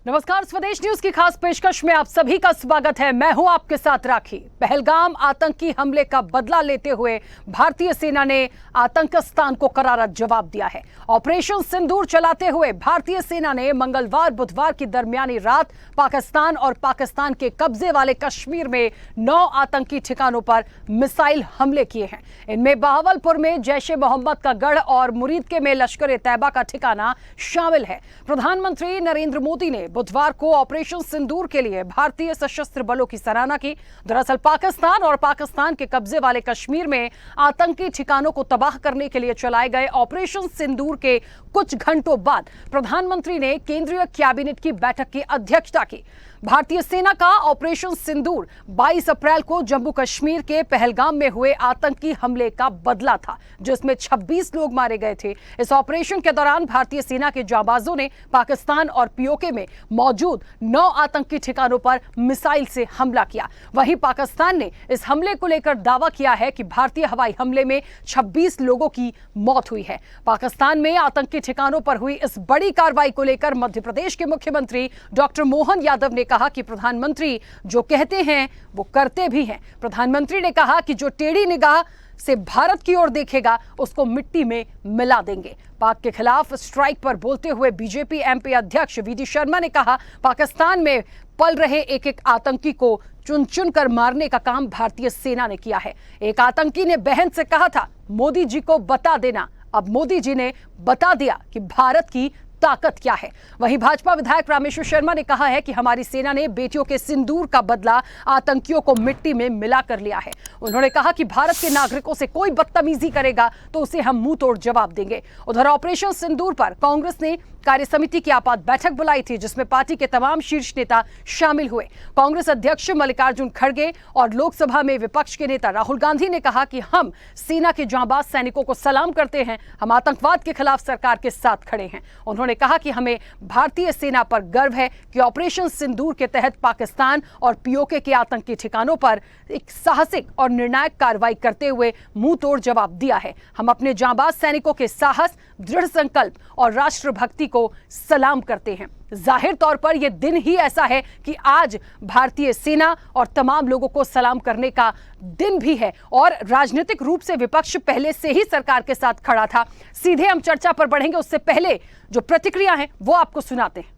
नमस्कार, स्वदेश न्यूज की खास पेशकश में आप सभी का स्वागत है। मैं हूं आपके साथ राखी। पहलगाम आतंकी हमले का बदला लेते हुए भारतीय सेना ने आतंकिस्तान को करारा जवाब दिया है। ऑपरेशन सिंदूर चलाते हुए भारतीय सेना ने मंगलवार बुधवार की दरमियानी रात पाकिस्तान और पाकिस्तान के कब्जे वाले कश्मीर में 9 आतंकी ठिकानों पर मिसाइल हमले किए हैं। इनमें बहावलपुर में जैश ए मोहम्मद का गढ़ और मुरीदके में लश्कर ए तैयबा का ठिकाना शामिल है। प्रधानमंत्री नरेंद्र मोदी ने बुधवार को ऑपरेशन सिंदूर के लिए भारतीय सशस्त्र बलों की सराहना की। दरअसल पाकिस्तान और पाकिस्तान के कब्जे वाले कश्मीर में आतंकी ठिकानों को तबाह करने के लिए चलाए गए ऑपरेशन सिंदूर के कुछ घंटों बाद प्रधानमंत्री ने केंद्रीय कैबिनेट की बैठक की अध्यक्षता की। भारतीय सेना का ऑपरेशन सिंदूर 22 अप्रैल को जम्मू कश्मीर के पहलगाम में हुए आतंकी हमले का बदला था, जिसमें 26 लोग मारे गए थे। इस ऑपरेशन के दौरान भारतीय सेना के जांबाजों ने पाकिस्तान और पीओके में मौजूद 9 आतंकी ठिकानों पर मिसाइल से हमला किया। वहीं पाकिस्तान ने इस हमले को लेकर दावा किया है कि भारतीय हवाई हमले में 26 लोगों की मौत हुई है। पाकिस्तान में आतंकी ठिकानों पर हुई इस बड़ी कार्रवाई को लेकर मध्य प्रदेश के मुख्यमंत्री डॉक्टर मोहन यादव ने कहा कि प्रधानमंत्री जो कहते हैं वो करते भी हैं। प्रधानमंत्री ने कहा कि जो टेढ़ी निगाह से भारत की ओर देखेगा उसको मिट्टी में मिला देंगे। पाक के खिलाफ स्ट्राइक पर बोलते हुए बीजेपी एमपी अध्यक्ष वीडी शर्मा ने कहा, पाकिस्तान में पल रहे एक एक आतंकी को चुन चुन कर मारने का काम भारतीय सेना ने किया है। एक आतंकी ने बहन से कहा था, मोदी जी को बता देना। अब मोदी जी ने बता दिया कि भारत की ताकत क्या है। वहीं भाजपा विधायक रामेश्वर शर्मा ने कहा है कि हमारी सेना ने बेटियों के सिंदूर का बदला आतंकियों को मिट्टी में मिला कर लिया है। उन्होंने कहा कि भारत के नागरिकों से कोई बदतमीजी करेगा तो उसे हम मुंह तोड़ जवाब देंगे। उधर ऑपरेशन सिंदूर पर कांग्रेस ने कार्य समिति की आपात बैठक बुलाई थी, जिसमें पार्टी के तमाम शीर्ष नेता शामिल हुए। कांग्रेस अध्यक्ष मल्लिकार्जुन खड़गे और लोकसभा में विपक्ष के नेता राहुल गांधी ने कहा कि हम सेना के जांबाज सैनिकों को सलाम करते हैं, हम आतंकवाद के खिलाफ सरकार के साथ खड़े हैं। उन्होंने कहा कि हमें भारतीय सेना पर गर्व है कि ऑपरेशन सिंदूर के तहत पाकिस्तान और पीओके के आतंकी ठिकानों पर एक साहसिक और निर्णायक कार्रवाई करते हुए मुंह तोड़ जवाब दिया है। हम अपने जांबाज सैनिकों के साहस, दृढ़ संकल्प और राष्ट्रभक्ति को सलाम करते हैं। जाहिर तौर पर यह दिन ही ऐसा है कि आज भारतीय सेना और तमाम लोगों को सलाम करने का दिन भी है और राजनीतिक रूप से विपक्ष पहले से ही सरकार के साथ खड़ा था। सीधे हम चर्चा पर बढ़ेंगे, उससे पहले जो प्रतिक्रिया है वो आपको सुनाते हैं।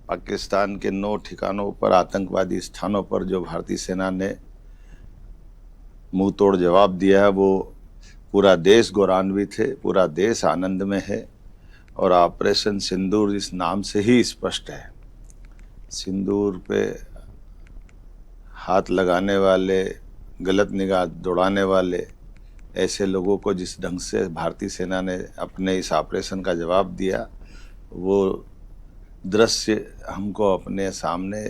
पाकिस्तान के 9 ठिकानों पर, आतंकवादी स्थानों पर जो भारतीय सेना ने मुंह तोड़ जवाब दिया है, वो पूरा देश गौरवान्वित है, पूरा देश आनंद में है। और ऑपरेशन सिंदूर इस नाम से ही स्पष्ट है। सिंदूर पे हाथ लगाने वाले, गलत निगाह दौड़ाने वाले ऐसे लोगों को जिस ढंग से भारतीय सेना ने अपने इस ऑपरेशन का जवाब दिया, वो दृश्य हमको अपने सामने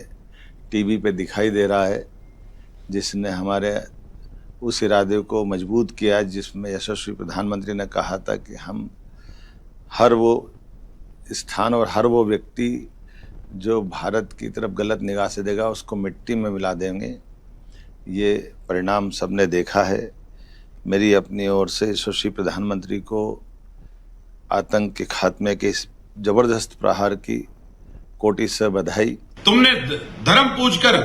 टीवी पे दिखाई दे रहा है, जिसने हमारे उस इरादे को मजबूत किया जिसमें यशस्वी प्रधानमंत्री ने कहा था कि हम हर वो स्थान और हर वो व्यक्ति जो भारत की तरफ गलत निगाह से देगा उसको मिट्टी में मिला देंगे। ये परिणाम सबने देखा है। मेरी अपनी ओर से यशस्वी प्रधानमंत्री को आतंक के खात्मे के इस जबरदस्त प्रहार की कोटि से बधाई। तुमने धर्म पूछकर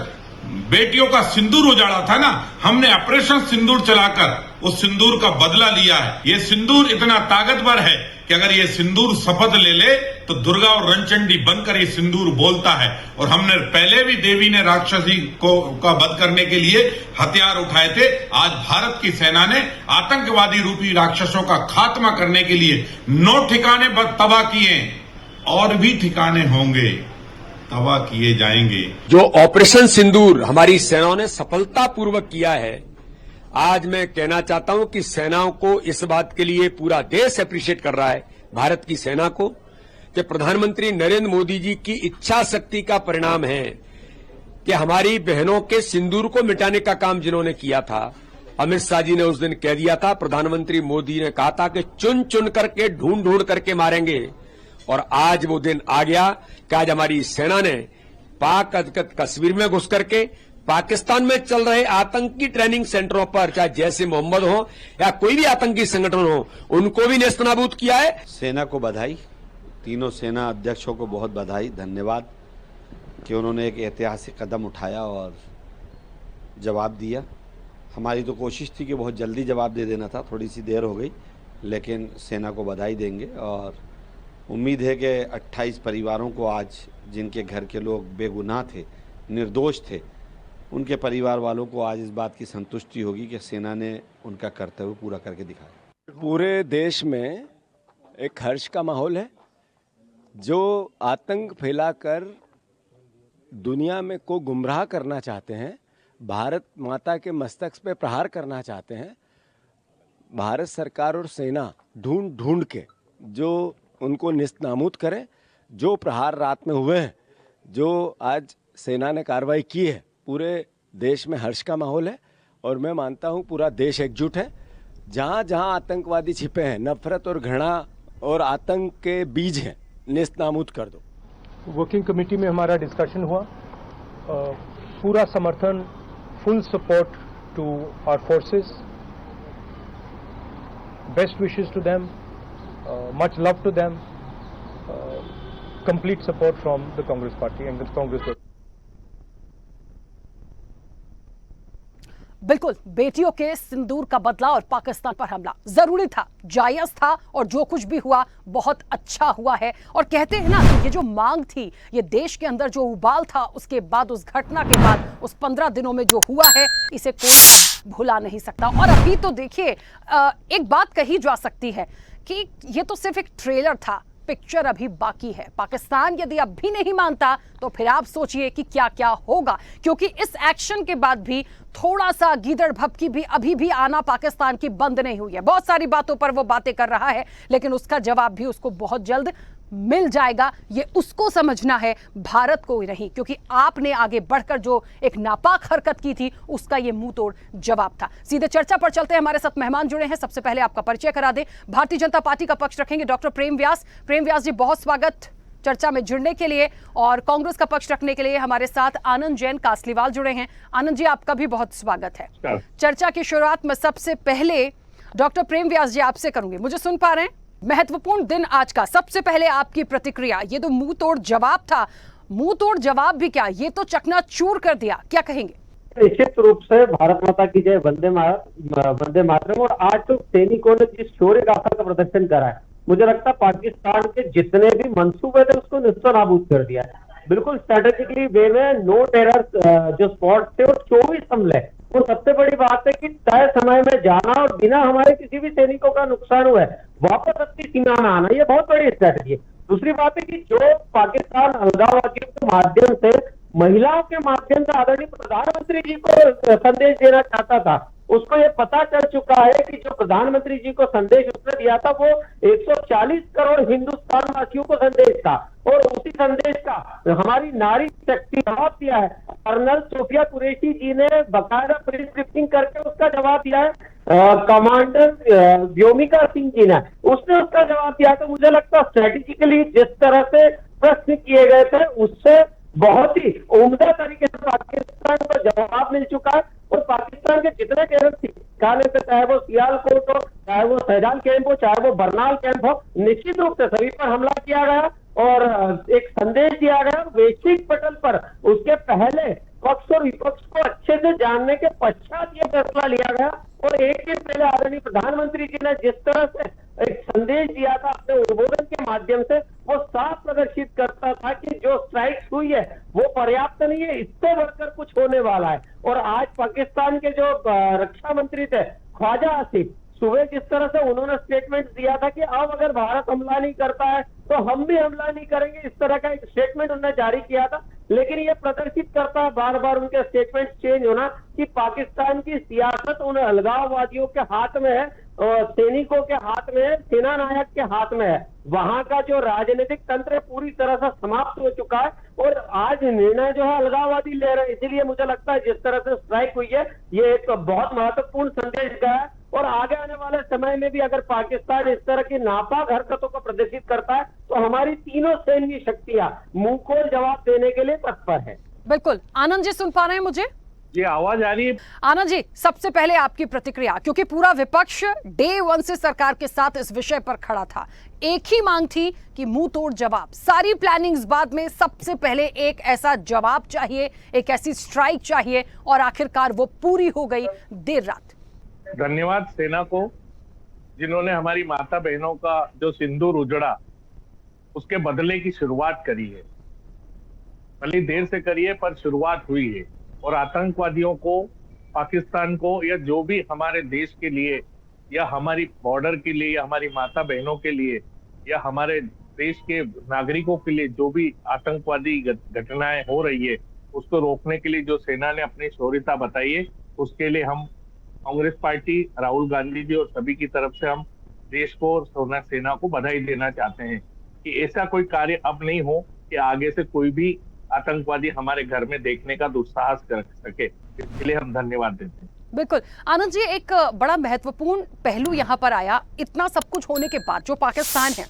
बेटियों का सिंदूर उजाड़ा था ना, हमने ऑपरेशन सिंदूर चलाकर उस सिंदूर का बदला लिया है। ये सिंदूर इतना ताकतवर है कि अगर ये सिंदूर शपथ ले ले तो दुर्गा और रणचंडी बनकर ये सिंदूर बोलता है। और हमने पहले भी देवी ने राक्षसी का वध करने के लिए हथियार उठाए थे। आज भारत की सेना ने आतंकवादी रूपी राक्षसों का खात्मा करने के लिए 9 ठिकाने तबाह किए, और भी ठिकाने होंगे, तबाह किए जाएंगे। जो ऑपरेशन सिंदूर हमारी सेनाओं ने सफलतापूर्वक किया है, आज मैं कहना चाहता हूं कि सेनाओं को इस बात के लिए पूरा देश अप्रिशिएट कर रहा है, भारत की सेना को, कि प्रधानमंत्री नरेंद्र मोदी जी की इच्छा शक्ति का परिणाम है कि हमारी बहनों के सिंदूर को मिटाने का काम जिन्होंने किया था। अमित शाह जी ने उस दिन कह दिया था, प्रधानमंत्री मोदी ने कहा था कि चुन चुन करके, ढूंढ ढूंढ करके मारेंगे। और आज वो दिन आ गया कि आज हमारी सेना ने पाक अधिकृत कश्मीर में घुस करके पाकिस्तान में चल रहे आतंकी ट्रेनिंग सेंटरों पर, चाहे जैश ए मोहम्मद हो या कोई भी आतंकी संगठन हो, उनको भी नेस्तनाबूद किया है। सेना को बधाई। तीनों सेना अध्यक्षों को बहुत बधाई, धन्यवाद कि उन्होंने एक ऐतिहासिक कदम उठाया और जवाब दिया। हमारी तो कोशिश थी कि बहुत जल्दी जवाब दे देना था, थोड़ी सी देर हो गई, लेकिन सेना को बधाई देंगे और उम्मीद है कि 28 परिवारों को आज, जिनके घर के लोग बेगुनाह थे, निर्दोष थे, उनके परिवार वालों को आज इस बात की संतुष्टि होगी कि सेना ने उनका कर्तव्य पूरा करके दिखाया। पूरे देश में एक हर्ष का माहौल है। जो आतंक फैलाकर दुनिया में को गुमराह करना चाहते हैं, भारत माता के मस्तक पे प्रहार करना चाहते हैं, भारत सरकार और सेना ढूंढ ढूंढ के जो उनको निस्तनाबूद करें। जो प्रहार रात में हुए हैं, जो आज सेना ने कार्रवाई की है, पूरे देश में हर्ष का माहौल है और मैं मानता हूं पूरा देश एकजुट है। जहां जहां आतंकवादी छिपे हैं, नफरत और घृणा और आतंक के बीज हैं, निस्तनाबूद कर दो। वर्किंग कमेटी में हमारा डिस्कशन हुआ, पूरा समर्थन, full support to our forces, best wishes to them, much love to them, complete support from the Congress party and Congress. बिल्कुल, बेटियों के सिंदूर का बदला और पाकिस्तान पर हमला जरूरी था, जायज था और जो कुछ भी हुआ बहुत अच्छा हुआ है। और कहते हैं ना कि ये जो मांग थी, ये देश के अंदर जो उबाल था, उसके बाद, उस घटना के बाद, उस 15 दिनों में जो हुआ है, इसे कोई भुला नहीं सकता। और अभी तो देखिए, एक बात कही जा सकती है कि ये तो सिर्फ एक ट्रेलर था, पिक्चर अभी बाकी है। पाकिस्तान यदि अब भी नहीं मानता तो फिर आप सोचिए कि क्या क्या होगा, क्योंकि इस एक्शन के बाद भी थोड़ा सा गीदड़ भभकी भी अभी भी आना पाकिस्तान की बंद नहीं हुई है। बहुत सारी बातों पर वो बातें कर रहा है, लेकिन उसका जवाब भी उसको बहुत जल्द मिल जाएगा। ये उसको समझना है, भारत को ही नहीं, क्योंकि आपने आगे बढ़कर जो एक नापाक हरकत की थी, उसका ये मुंह तोड़ जवाब था। सीधे चर्चा पर चलते हैं, हमारे साथ मेहमान जुड़े हैं। सबसे पहले आपका परिचय करा दें। भारतीय जनता पार्टी का पक्ष रखेंगे डॉक्टर प्रेम व्यास। प्रेम व्यास जी, बहुत स्वागत चर्चा में जुड़ने के लिए। और कांग्रेस का पक्ष रखने के लिए हमारे साथ आनंद जैन कासलीवाल जुड़े हैं। आनंद जी, आपका भी बहुत स्वागत है। चर्चा की शुरुआत में सबसे पहले डॉक्टर प्रेम व्यास जी आपसे करूंगी। मुझे सुन पा रहे हैं? महत्वपूर्ण दिन आज का, सबसे पहले आपकी प्रतिक्रिया। ये तो मुंह तोड़ जवाब था, मुंह तोड़ जवाब भी क्या, ये तो चकनाचूर कर दिया, क्या कहेंगे? निश्चित रूप से भारत माता की जय, वंदे मातरम। और आज तो सैनिकों ने जिस शौर्य गाथा का प्रदर्शन करा है, मुझे लगता है पाकिस्तान के जितने भी मंसूबे थे उसको निस्तानाबूद कर दिया है। बिल्कुल स्ट्रेटेजिकली वे में नो टेरर जो स्पॉट थे और 24 हमले, वो सबसे बड़ी बात है कि तय समय में जाना और बिना हमारे किसी भी सैनिकों का नुकसान हुआ है वापस अपनी सीमा में आना, ये बहुत बड़ी स्ट्रेटेजी है। दूसरी बात है कि जो पाकिस्तान अलगाववादियों के माध्यम से, महिलाओं के माध्यम से आदरणीय प्रधानमंत्री जी को संदेश देना चाहता था, उसको ये पता चल चुका है कि जो प्रधानमंत्री जी को संदेश उसने दिया था वो 140 करोड़ हिंदुस्तान वासियों को संदेश था। और उसी संदेश का हमारी नारी शक्ति जवाब दिया है। कर्नल सोफिया कुरैशी जी ने बाकायदा प्रेस ब्रीफिंग करके उसका जवाब दिया है। कमांडर व्योमिका सिंह जी ने, उसने उसका जवाब दिया। तो मुझे लगता है स्ट्रेटेजिकली जिस तरह से प्रश्न किए गए थे, उससे बहुत ही उम्दा तरीके से पाकिस्तान को जवाब मिल चुका है। और पाकिस्तान के जितने टेरर ठिकाने पे, चाहे वो सियालकोट हो, चाहे वो शहजान कैंप हो, चाहे वो बरनाल कैंप हो, निश्चित रूप से सभी पर हमला किया गया और एक संदेश दिया गया। वैश्विक पटल पर उसके पहले पक्ष और विपक्ष को अच्छे से जानने के पश्चात ये फैसला लिया गया। और एक दिन पहले आदरणीय प्रधानमंत्री जी ने जिस तरह से एक संदेश दिया था अपने उद्बोधन के माध्यम से, वो साफ प्रदर्शित करता था कि जो स्ट्राइक्स हुई है वो पर्याप्त नहीं है, इससे बढ़कर कुछ होने वाला है। और आज पाकिस्तान के जो रक्षा मंत्री थे ख्वाजा आसिफ, सुबह जिस तरह से उन्होंने स्टेटमेंट दिया था कि अब अगर भारत हमला नहीं करता है तो हम भी हमला नहीं करेंगे, इस तरह का एक स्टेटमेंट उन्होंने जारी किया था। लेकिन ये प्रदर्शित करता है बार बार उनके स्टेटमेंट चेंज होना कि पाकिस्तान की सियासत उन अलगाववादियों के हाथ में है, सैनिकों के हाथ में है, सेना नायक के हाथ में है। वहां का जो राजनीतिक तंत्र पूरी तरह से समाप्त हो चुका है और आज निर्णय जो है अलगाववादी ले रहे हैं। इसीलिए मुझे लगता है जिस तरह से स्ट्राइक हुई है, ये एक बहुत महत्वपूर्ण संदेश गया है। और आगे आने वाले समय में भी अगर पाकिस्तान इस तरह की नापाक हरकतों को प्रदर्शित करता है तो हमारी तीनों सैन्य शक्तियां मुंहखोर जवाब देने के लिए तत्पर है। बिल्कुल। आनंद जी, सुन पा रहे हैं मुझे? ये आवाज आ रही है? आनंद जी, सबसे पहले आपकी प्रतिक्रिया, क्योंकि पूरा विपक्ष डे 1 से सरकार के साथ इस विषय पर खड़ा था। एक ही मांग थी कि मुंह तोड़ जवाब, सारी प्लानिंग्स बाद में सबसे पहले एक ऐसा जवाब चाहिए, एक ऐसी स्ट्राइक चाहिए, और आखिरकार वो पूरी हो गई देर रात। धन्यवाद सेना को, जिन्होंने हमारी माता बहनों का जो सिंदूर उजड़ा उसके बदले की शुरुआत करी है। भले देर से करी है पर शुरुआत हुई है, और आतंकवादियों को, पाकिस्तान को, या जो भी हमारे देश के लिए या हमारी बॉर्डर के लिए या हमारी माता बहनों के लिए या हमारे देश के नागरिकों के लिए जो भी आतंकवादी घटनाएं हो रही है उसको रोकने के लिए जो सेना ने अपनी शौर्यता बताई है, उसके लिए हम कांग्रेस पार्टी, राहुल गांधी जी और सभी की तरफ से हम देश को और सेना को बधाई देना चाहते हैं कि ऐसा कोई कार्य अब नहीं हो कि आगे से कोई भी आतंकवादी हमारे घर में देखने का दुस्साहस कर सके। इसके लिए हम धन्यवाद देते हैं। बिल्कुल आनंद जी, एक बड़ा महत्वपूर्ण पहलू यहाँ पर आया। इतना सब कुछ होने के बाद जो पाकिस्तान है,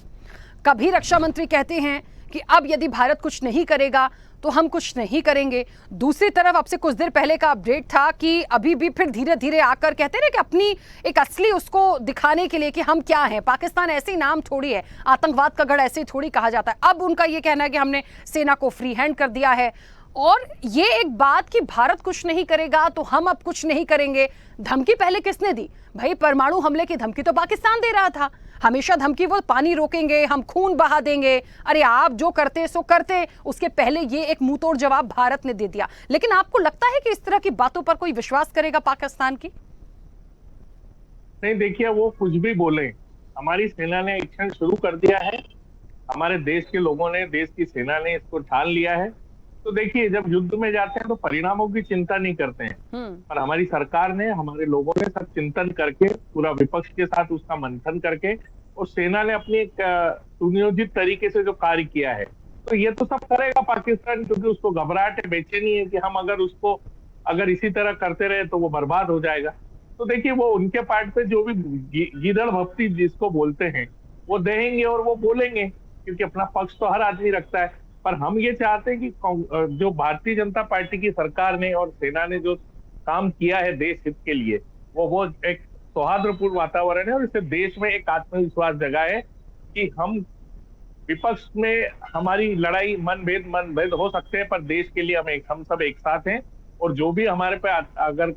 कभी रक्षा मंत्री कहते हैं कि अब यदि भारत कुछ नहीं करेगा तो हम कुछ नहीं करेंगे। दूसरी तरफ अब से कुछ देर पहले का अपडेट था कि अभी भी फिर धीरे धीरे आकर कहते हैं कि अपनी एक असली उसको दिखाने के लिए कि हम क्या हैं, पाकिस्तान ऐसे ही नाम थोड़ी है, आतंकवाद का गढ़ ऐसे ही थोड़ी कहा जाता है। अब उनका ये कहना है कि हमने सेना को फ्री हैंड कर दिया है, और ये एक बात कि भारत कुछ नहीं करेगा तो हम अब कुछ नहीं करेंगे। धमकी पहले किसने दी भाई? परमाणु हमले की धमकी तो पाकिस्तान दे रहा था, हमेशा धमकी वो पानी रोकेंगे, हम खून बहा देंगे, अरे आप जो करते सो करते। उसके पहले ये एक मुंहतोड़ जवाब भारत ने दे दिया। लेकिन आपको लगता है कि इस तरह की बातों पर कोई विश्वास करेगा पाकिस्तान की? नहीं, देखिए वो कुछ भी बोले, हमारी सेना ने एक्शन शुरू कर दिया है, हमारे देश के लोगों ने, देश की सेना ने इसको ठान लिया है। तो देखिए जब युद्ध में जाते हैं तो परिणामों की चिंता नहीं करते हैं, पर हमारी सरकार ने, हमारे लोगों ने सब चिंतन करके, पूरा विपक्ष के साथ उसका मंथन करके, और सेना ने अपनी एक सुनियोजित तरीके से जो कार्य किया है, तो ये तो सब करेगा पाकिस्तान, क्योंकि उसको घबराहट है, बेचैनी है कि हम अगर इसी तरह करते रहे तो वो बर्बाद हो जाएगा। तो देखिए वो उनके पार्ट पे जो भी गीदड़ भक्ति जिसको बोलते हैं वो देंगे और वो बोलेंगे, क्योंकि अपना पक्ष तो हर आदमी रखता है। पर हम ये चाहते हैं कि जो भारतीय जनता पार्टी की सरकार ने और सेना ने जो काम किया है देश हित के लिए, वो एक सौहार्दपूर्ण वातावरण है, और इससे देश में एक आत्मविश्वास जगा है कि हम विपक्ष में हमारी लड़ाई मनभेद हो सकते हैं, पर देश के लिए हम सब एक साथ हैं, और जो भी हमारे पे अगर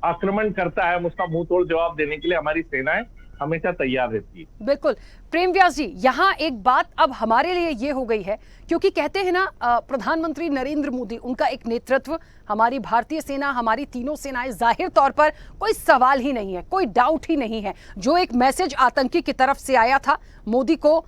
आक्रमण करता है हम उसका मुंह तोड़ जवाब देने के लिए हमारी सेनाएं हमेशा तैयार रहती है। बिल्कुल प्रेम व्यास जी, यहाँ एक बात अब हमारे लिए ये हो गई है, क्योंकि कहते हैं ना प्रधानमंत्री नरेंद्र मोदी, उनका एक नेतृत्व, हमारी भारतीय सेना, हमारी तीनों सेनाएं, जाहिर तौर पर कोई सवाल ही नहीं है, कोई डाउट ही नहीं है। जो एक मैसेज आतंकी की तरफ से आया था मोदी को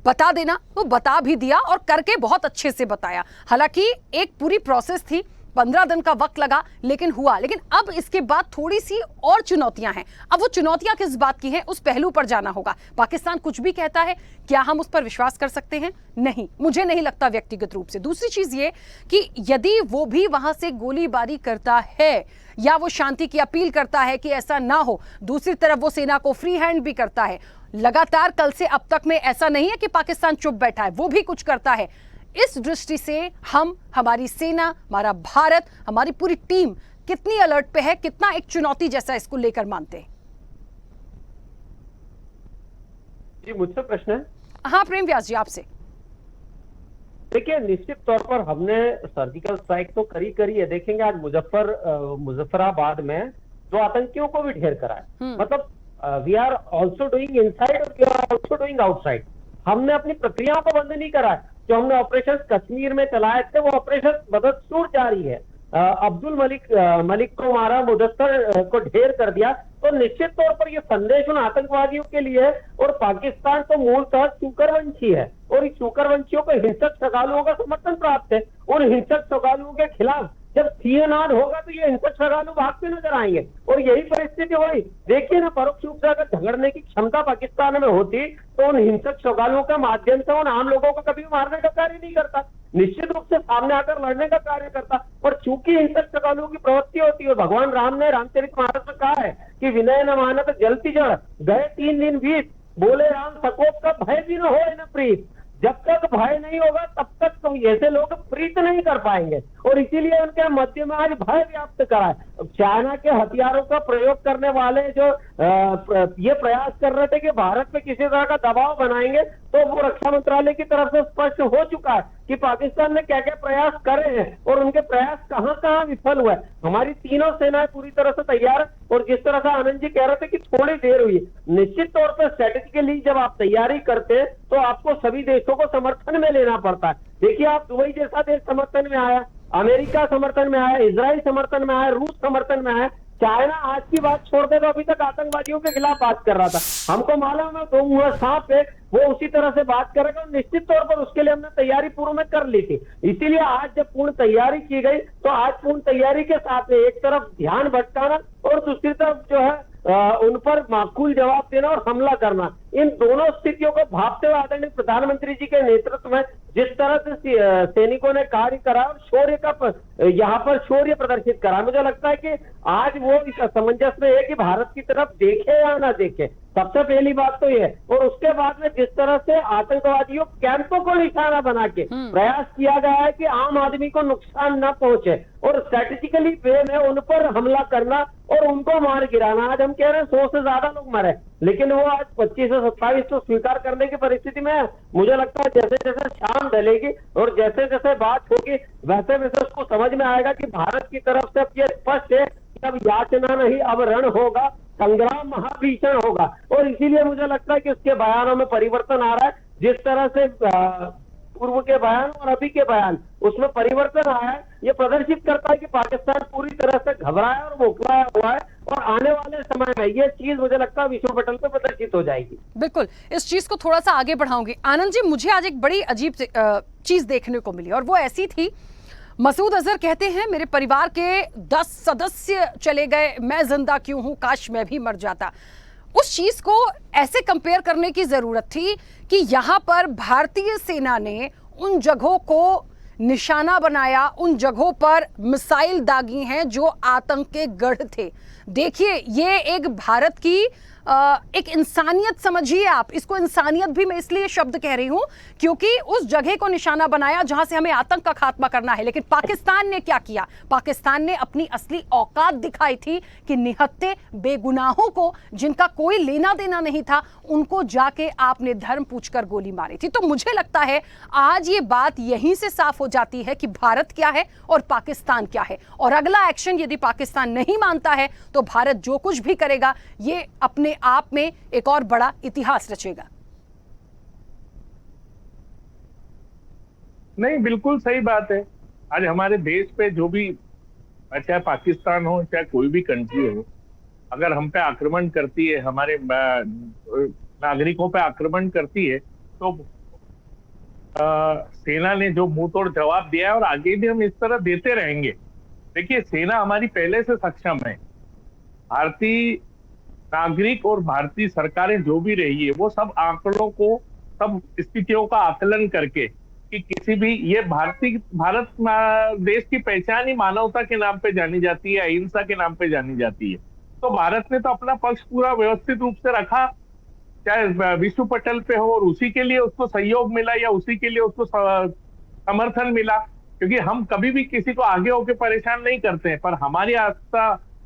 बता देना, वो बता भी दिया और करके बहुत अच्छे से बताया। हालांकि एक पूरी प्रोसेस थी, 15 दिन का वक्त लगा, लेकिन हुआ। लेकिन अब इसके बाद थोड़ी सी और चुनौतियां हैं। अब वो चुनौतियां किस बात की हैं, उस पहलू पर जाना होगा। पाकिस्तान कुछ भी कहता है, क्या हम उस पर विश्वास कर सकते हैं? नहीं, मुझे नहीं लगता व्यक्तिगत रूप से। दूसरी चीज ये कि यदि वो भी वहां से गोलीबारी करता है या वो शांति की अपील करता है कि ऐसा ना हो, दूसरी तरफ वो सेना को फ्री हैंड भी करता है। लगातार कल से अब तक में ऐसा नहीं है कि पाकिस्तान चुप बैठा है, वो भी कुछ करता है। इस दृष्टि से हम, हमारी सेना, हमारा भारत, हमारी पूरी टीम कितनी अलर्ट पे है, कितना एक चुनौती जैसा इसको लेकर मानते हैं? जी मुझसे प्रश्न है? हाँ प्रेम व्यास जी, आपसे। देखिए निश्चित तौर पर हमने सर्जिकल स्ट्राइक तो करी है। देखेंगे आज मुजफ्फराबाद में जो आतंकियों को भी ढेर करा है, मतलब we are also doing inside और we are also doing outside. हमने अपनी प्रक्रियाओं को बंद नहीं करा है। जो हमने ऑपरेशन कश्मीर में चलाए थे वो ऑपरेशन बदस्तूर जारी है। अब्दुल मलिक को मारा, मुदस्सर को ढेर कर दिया। तो निश्चित तौर पर ये संदेश उन आतंकवादियों के लिए है, और पाकिस्तान तो मूलतः शूकरवंशी है, और इस शूकरवंशियों को हिंसक श्रद्धालुओं का समर्थन प्राप्त है। उन हिंसक श्रद्धालुओं के खिलाफ जब सीएनआर होगा तो ये हिंसक श्रद्धालु भागते नजर आएंगे, और यही परिस्थिति हुई। देखिए ना, परोक्ष रूप से अगर झगड़ने की क्षमता पाकिस्तान में होती तो उन हिंसक श्रद्धालुओं के माध्यम से उन आम लोगों को कभी मारने का कार्य नहीं करता, निश्चित रूप से सामने आकर लड़ने का कार्य करता। पर चूंकि हिंसक श्रद्धालुओं की प्रवृत्ति होती है, भगवान राम ने रामचरितमानस में कहा है कि विनय न मानत जलती जड़, गए 3 दिन बीत, बोले राम सकोप का भय भी न हो न प्रीत। जब तक भय नहीं होगा तब तक तो ऐसे लोग प्रीत नहीं कर पाएंगे, और इसीलिए उनके मध्य में आज भय व्याप्त करा है। चाइना के हथियारों का प्रयोग करने वाले जो ये प्रयास कर रहे थे कि भारत पे किसी तरह का दबाव बनाएंगे, तो वो रक्षा मंत्रालय की तरफ से स्पष्ट हो चुका है कि पाकिस्तान ने क्या क्या प्रयास करे हैं और उनके प्रयास कहां कहां विफल हुए। हमारी तीनों सेनाएं पूरी तरह से तैयार है, और जिस तरह से आनंद जी कह रहे थे कि थोड़ी देर हुई है, निश्चित तौर पर स्ट्रेटेजिकली जब आप तैयारी करते हैं तो आपको सभी देशों को समर्थन में लेना पड़ता है। देखिए, आप दुबई जैसा देश समर्थन में आया, अमेरिका समर्थन में आया, इजराइल समर्थन में आया, रूस समर्थन में आया, चाइना आज की बात छोड़ दे तो अभी तक आतंकवादियों के खिलाफ बात कर रहा था। हमको मालूम है दो मुंह सांप है, वो उसी तरह से बात करेगा, निश्चित तौर पर उसके लिए हमने तैयारी पूर्व में कर ली थी। इसीलिए आज जब पूर्ण तैयारी की गई तो आज पूर्ण तैयारी के साथ में एक तरफ ध्यान भटकाना और दूसरी तरफ जो है उन पर माकूल जवाब देना और हमला करना, इन दोनों स्थितियों को भांपते हुए आदरणीय प्रधानमंत्री जी के नेतृत्व में जिस तरह से सैनिकों ने कार्य करा और शौर्य का यहाँ पर शौर्य प्रदर्शित करा, मुझे लगता है कि आज वो इस असमंजस में है कि भारत की तरफ देखे या ना देखे। सबसे पहली बात तो ये, और उसके बाद में जिस तरह से आतंकवादियों कैंपों को निशाना बना के प्रयास किया गया है कि आम आदमी को नुकसान न पहुंचे और स्ट्रेटेजिकली वे में उन पर हमला करना और उनको मार गिराना। आज हम कह रहे हैं 100 से ज्यादा लोग मरे, लेकिन वो आज 25 से 27 तो स्वीकार करने की परिस्थिति में है। मुझे लगता है जैसे जैसे शाम ढलेगी और जैसे जैसे बात होगी वैसे वैसे उसको समझ में आएगा कि भारत की तरफ से अब ये स्पष्ट है कि अब याचना नहीं, अब रण होगा, संग्राम महाभीषण होगा। और इसीलिए मुझे लगता है कि उसके बयानों में परिवर्तन आ रहा है। जिस तरह से पूर्व के बयान और अभी के बयान उसमें परिवर्तन आया है, ये प्रदर्शित करता है कि पाकिस्तान पूरी तरह से घबराया और मोकलाया हुआ है, और आने वाले समय में ये चीज मुझे लगता है विश्व पटल पर प्रदर्शित हो जाएगी। बिल्कुल, इस चीज को थोड़ा सा आगे बढ़ाऊंगी। आनंद जी, मुझे आज एक बड़ी अजीब चीज देखने को मिली और वो ऐसी थी, मसूद अजहर कहते हैं मेरे परिवार के 10 सदस्य चले गए, मैं जिंदा क्यों हूं, काश मैं भी मर जाता। उस चीज को ऐसे कंपेयर करने की जरूरत थी कि यहां पर भारतीय सेना ने उन जगहों को निशाना बनाया, उन जगहों पर मिसाइल दागी हैं जो आतंक के गढ़ थे। देखिए, ये एक भारत की एक इंसानियत समझिए आप इसको, इंसानियत भी मैं इसलिए शब्द कह रही हूं क्योंकि उस जगह को निशाना बनाया जहां से हमें आतंक का खात्मा करना है। लेकिन पाकिस्तान ने क्या किया? पाकिस्तान ने अपनी असली औकात दिखाई थी कि निहत्थे बेगुनाहों को, जिनका कोई लेना देना नहीं था, उनको जाके आपने धर्म पूछकर गोली मारी थी। तो मुझे लगता है आज ये बात यहीं से साफ हो जाती है कि भारत क्या है और पाकिस्तान क्या है, और अगला एक्शन यदि पाकिस्तान नहीं मानता है तो भारत जो कुछ भी करेगा ये अपने आप में एक और बड़ा इतिहास रचेगा। नहीं, बिल्कुल सही बात है। आज हमारे देश पे जो भी, चाहे पाकिस्तान हो चाहे कोई भी कंट्री हो, अगर हम पे आक्रमण करती है, हमारे नागरिकों पे आक्रमण करती है, तो सेना ने जो मुंह तोड़ जवाब दिया है और आगे भी हम इस तरह देते रहेंगे। देखिए, सेना हमारी पहले से सक्षम है। भारतीय नागरिक और भारतीय सरकारें जो भी रही है वो सब आंकड़ों को, सब स्थितियों का आकलन करके कि किसी भी, ये भारत देश की पहचान ही मानवता के नाम पे जानी जाती है, अहिंसा के नाम पे जानी जाती है। तो भारत ने तो अपना पक्ष पूरा व्यवस्थित रूप से रखा, चाहे विश्व पटल पे हो, और उसी के लिए उसको सहयोग मिला या उसी के लिए उसको समर्थन मिला, क्योंकि हम कभी भी किसी को आगे होकर परेशान नहीं करते हैं। पर हमारी आस्था,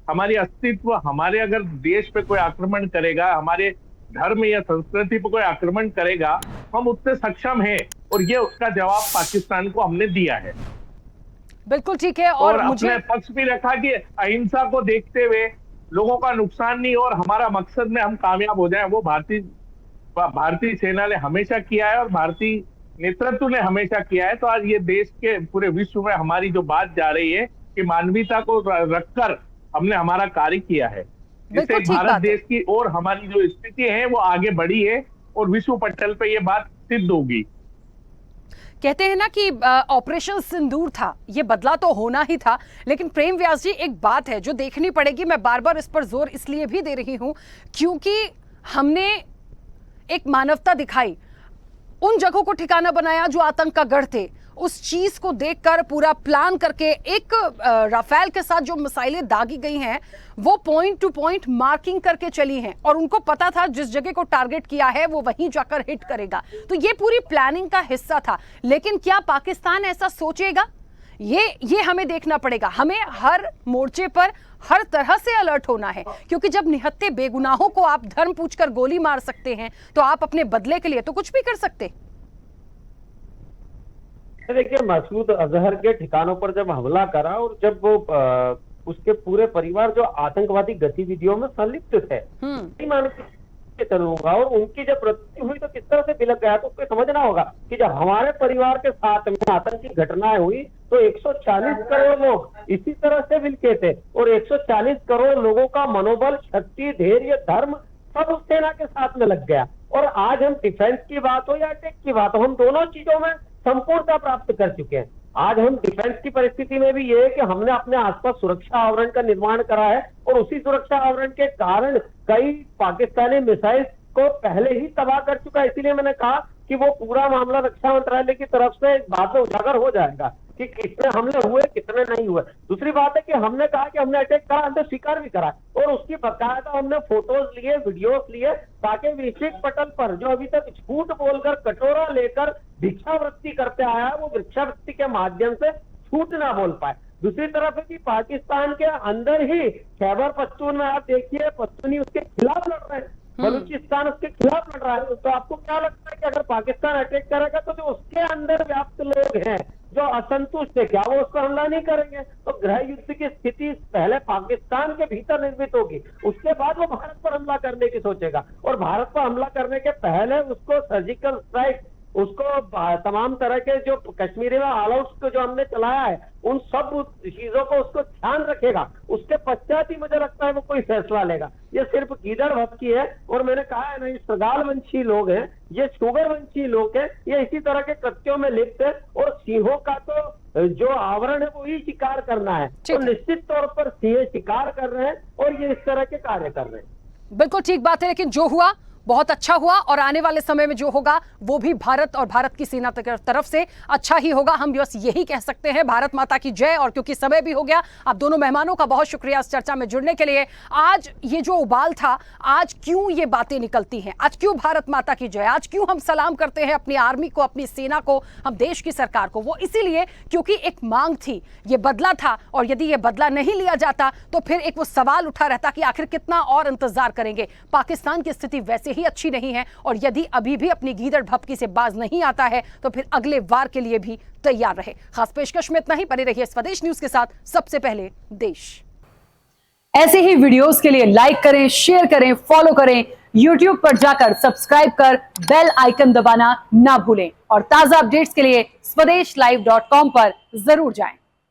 हमारी अस्तित्व, हमारे अगर देश पे कोई आक्रमण करेगा, हमारे धर्म या संस्कृति पे कोई आक्रमण करेगा, हम उतने सक्षम हैं, और ये उसका जवाब पाकिस्तान को हमने दिया है। बिल्कुल ठीक है। और मुझे अपने पक्ष भी रखा कि अहिंसा को देखते हुए लोगों का नुकसान नहीं और हमारा मकसद में हम कामयाब हो जाएं, वो भारतीय सेना ने हमेशा किया है और भारतीय नेतृत्व ने हमेशा किया है। तो आज ये देश के पूरे विश्व में हमारी जो बात जा रही है कि मानवीयता को रखकर हमने हमारा कार्य किया है, जिससे भारत देश की और हमारी जो स्थिति है वो आगे बढ़ी है और विश्व पटल पे ये बात सिद्ध होगी। कहते हैं ना कि ऑपरेशन सिंदूर था, ये बदला तो होना ही था। लेकिन प्रेम व्यास जी, एक बात है जो देखनी पड़ेगी, मैं बार बार इस पर जोर इसलिए भी दे रही हूं क्योंकि हमने एक मानवता दिखाई, उन जगहों को ठिकाना बनाया जो आतंक का गढ़ थे, उस चीज को देखकर पूरा प्लान करके एक राफेल के साथ जो मिसाइलें दागी गई हैं वो पॉइंट टू पॉइंट मार्किंग करके चली हैं और उनको पता था जिस जगह को टारगेट किया है वो वहीं जाकर हिट करेगा। तो ये पूरी प्लानिंग का हिस्सा था। लेकिन क्या पाकिस्तान ऐसा सोचेगा ये हमें देखना पड़ेगा। हमें हर मोर्चे पर हर तरह से अलर्ट होना है, क्योंकि जब निहत्थे बेगुनाहों को आप धर्म पूछकर गोली मार सकते हैं तो आप अपने बदले के लिए तो कुछ भी कर सकते। देखिए, मसूद अजहर के ठिकानों पर जब हमला करा और जब वो उसके पूरे परिवार जो आतंकवादी गतिविधियों में संलिप्त थे, मान के चलूंगा, और उनकी जब मृत्यु हुई तो किस तरह से बिलक गया। तो कोई समझना होगा कि जब हमारे परिवार के साथ में आतंकी घटनाएं हुई तो 140 करोड़ लोग इसी तरह से बिलके थे, और 140 करोड़ लोगों का मनोबल, शक्ति, धैर्य, धर्म सब उस सेना के साथ में लग गया। और आज हम डिफेंस की बात हो या अटैक की बात हो, हम दोनों चीजों में संपूर्णता प्राप्त कर चुके हैं। आज हम डिफेंस की परिस्थिति में भी ये है कि हमने अपने आसपास सुरक्षा आवरण का निर्माण करा है, और उसी सुरक्षा आवरण के कारण कई पाकिस्तानी मिसाइल को पहले ही तबाह कर चुका है। इसीलिए मैंने कहा कि वो पूरा मामला रक्षा मंत्रालय की तरफ से बाद में उजागर हो जाएगा कि कितने हमले हुए, कितने नहीं हुए। दूसरी बात है कि हमने कहा कि हमने अटैक करा, हमने स्वीकार भी करा, और उसकी बकायदा हमने फोटोज लिए, वीडियोस लिए, ताकि वैश्विक पटल पर जो अभी तक झूठ बोलकर कटोरा लेकर भिक्षावृत्ति करते आया है, वो भिक्षावृत्ति के माध्यम से झूठ ना बोल पाए। दूसरी तरफ है कि पाकिस्तान के अंदर ही खैबर पख्तून में आप देखिए, पख्तूनी उसके खिलाफ लड़ रहे हैं, बलूचिस्तान उसके खिलाफ लड़ रहा है। तो आपको क्या लगता है कि अगर पाकिस्तान अटैक करेगा तो जो उसके अंदर व्याप्त लोग हैं जो असंतुष्ट है, क्या वो उस पर हमला नहीं करेंगे? तो गृह युद्ध की स्थिति पहले पाकिस्तान के भीतर निर्मित होगी, उसके बाद वो भारत पर हमला करने की सोचेगा, और भारत पर हमला करने के पहले उसको सर्जिकल स्ट्राइक, उसको तमाम तरह के जो कश्मीरी में ऑल आउट जो हमने चलाया है, उन सब चीजों को उसको ध्यान रखेगा। उसके पश्चात ही मुझे लगता है वो कोई फैसला लेगा। ये सिर्फ गीदड़ भपकी है, और मैंने कहा है ना, ये श्रृगाल वंशी लोग हैं, ये शुगर वंशी लोग हैं, ये इसी तरह के कृत्यों में लिप्त है, और सिंहों का तो जो आवरण है वो ही शिकार करना है। तो निश्चित तौर पर सिंह शिकार कर रहे हैं और ये इस तरह के कार्य कर रहे हैं। बिल्कुल ठीक बात है, लेकिन जो हुआ बहुत अच्छा हुआ, और आने वाले समय में जो होगा वो भी भारत और भारत की सेना तरफ से अच्छा ही होगा। हम बस यही कह सकते हैं, भारत माता की जय। और क्योंकि समय भी हो गया, आप दोनों मेहमानों का बहुत शुक्रिया इस चर्चा में जुड़ने के लिए। आज ये जो उबाल था, आज क्यों ये बातें निकलती हैं, आज क्यों भारत माता की जय, आज क्यों हम सलाम करते हैं अपनी आर्मी को, अपनी सेना को, हम देश की सरकार को, वो इसीलिए क्योंकि एक मांग थी, ये बदला था, और यदि ये बदला नहीं लिया जाता तो फिर एक वो सवाल उठा रहता कि आखिर कितना और इंतजार करेंगे। पाकिस्तान की स्थिति वैसे ही अच्छी नहीं है, और यदि अभी भी अपनी गीदड़ भपकी से बाज नहीं आता है तो फिर अगले वार के लिए भी तैयार रहे। खास पेशकश में इतना ही। बने रहिए स्वदेश न्यूज के साथ, सबसे पहले देश। ऐसे ही वीडियोस के लिए लाइक करें, शेयर करें, फॉलो करें, YouTube पर जाकर सब्सक्राइब कर बेल आइकन दबाना ना भूलें, और ताजा अपडेट्स के लिए स्वदेशलाइव.com पर जरूर जाएं।